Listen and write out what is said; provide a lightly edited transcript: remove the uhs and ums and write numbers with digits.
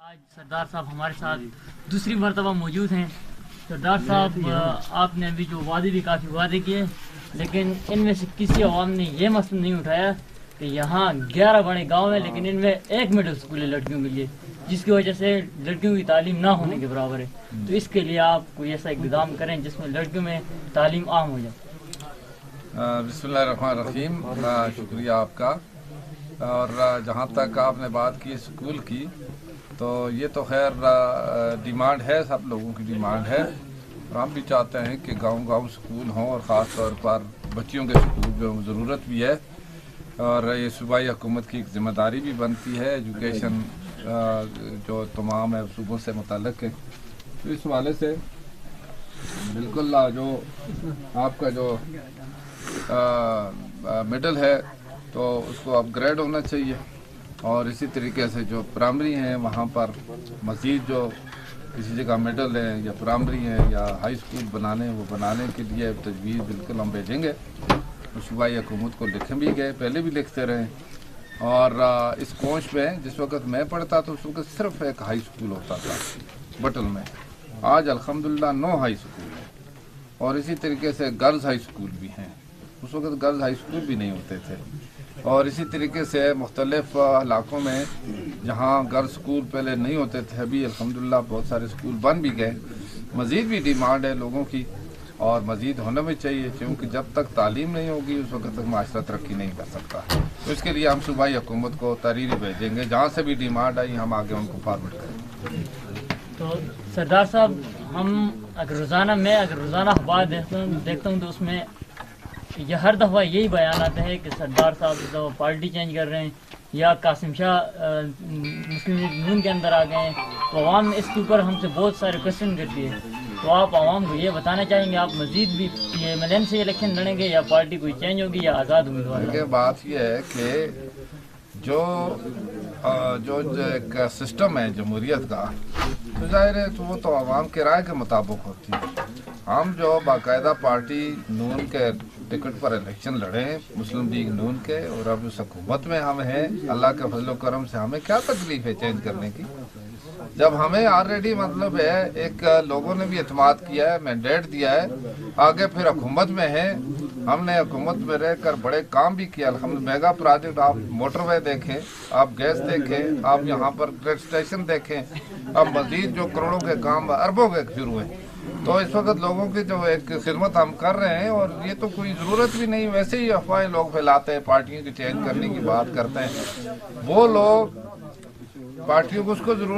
आज सरदार साहब हमारे साथ दूसरी मरतबा मौजूद हैं। सरदार साहब, आपने अभी जो वादे भी काफ़ी वादे किए, लेकिन इनमें से किसी अवाम ने ये मसला नहीं उठाया कि यहाँ 11 बड़े गांव हैं, लेकिन इनमें एक मिडिल स्कूल है लड़कियों के लिए, जिसकी वजह से लड़कियों की तालीम ना होने के बराबर है। तो इसके लिए आप कोई ऐसा इक़दाम करें जिसमें लड़कियों में तालीम आम हो जाए। बिस्मिल्लाहिर्रहमानिर्रहीम, शुक्रिया आपका। और जहाँ तक आपने बात की स्कूल की, तो ये तो खैर डिमांड है, सब लोगों की डिमांड है। और हम भी चाहते हैं कि गांव-गांव स्कूल हों, और ख़ास तौर पर बच्चियों के स्कूल में ज़रूरत भी है। और ये सूबाई हुकूमत की एक ज़िम्मेदारी भी बनती है, एजुकेशन जो तमाम है सूबों से मुतल्लिक़ है। तो इस हवाले से बिल्कुल जो आपका जो मिडल है तो उसको अपग्रेड होना चाहिए। और इसी तरीके से जो प्राइमरी हैं वहाँ पर मज़ीद जो किसी जगह मिडल है या प्राइमरी है या हाई स्कूल बनाने, वो बनाने के लिए तजवीज़ बिल्कुल हम भेजेंगे। तो सूबाई हुकूमत को लिखे भी गए, पहले भी लिखते रहे। और इस कोच में जिस वक्त मैं पढ़ता तो उस वक्त सिर्फ एक हाई स्कूल होता था बटल में। आज अल्हम्दुलिल्लाह 9 हाई स्कूल है, और इसी तरीके से गर्ल्स हाई स्कूल भी हैं। उस वक्त गर्ल्स हाई स्कूल भी नहीं होते थे। और इसी तरीके से मुख्तलिफ इलाकों में जहाँ गर्ल्स स्कूल पहले नहीं होते थे, अभी अल्हम्दुलिल्लाह बहुत सारे स्कूल बन भी गए। मज़ीद भी डिमांड है लोगों की, और मज़ीद होना भी चाहिए, क्योंकि जब तक तालीम नहीं होगी उस वक्त तक माशरा तरक्की नहीं कर सकता। तो इसके लिए हम सूबाई हुकूमत को तहरीर भेजेंगे, जहाँ से भी डिमांड आई हम आगे उनको फॉरवर्ड करेंगे। तो सरदार साहब, हम अगर रोज़ाना अखबार देखता हूँ तो उसमें ये हर दफ़ा यही बयान आता है कि सरदार साहब इस दफ़ा पार्टी चेंज कर रहे हैं, या कासिम शाह मुस्लिम लीग नून के अंदर आ गए हैं। तो आवाम इसके ऊपर हमसे बहुत सारे क्वेश्चन करती है। तो आप आवाम को ये बताना चाहेंगे, आप मज़ीद भी ये MLN से इलेक्शन लड़ेंगे, या पार्टी कोई चेंज होगी, या आज़ाद उम्मीदवार? बात यह है कि जो एक सिस्टम है जमहूरियत का, तो जाहिर है तो वो तो आवाम के राय के मुताबिक होती है। हम जो बाकायदा पार्टी नून के टिकट पर इलेक्शन लड़े, मुस्लिम लीग नून के, और अब उस हुकूमत में हम हैं, अल्लाह के फजल करम से हमें क्या तकलीफ है चेंज करने की, जब हमें ऑलरेडी मतलब है एक लोगों ने भी एतमाद किया है, मैंडेट दिया है, आगे फिर हुकूमत में है। हमने हुकूमत में रहकर बड़े काम भी किया। हम मेगा प्रोजेक्ट, आप मोटरवे देखें, आप गैस देखें, आप यहाँ पर ग्रेड स्टेशन देखें, अब मजीद जो करोड़ों के काम अरबों के शुरू हुए। तो इस वक्त लोगों की जो एक खिदमत हम कर रहे हैं, और ये तो कोई ज़रूरत भी नहीं, वैसे ही अफवाहें लोग फैलाते हैं, पार्टियों की चेंज करने की बात करते हैं। वो लोग पार्टियों को उसको ज़रूरत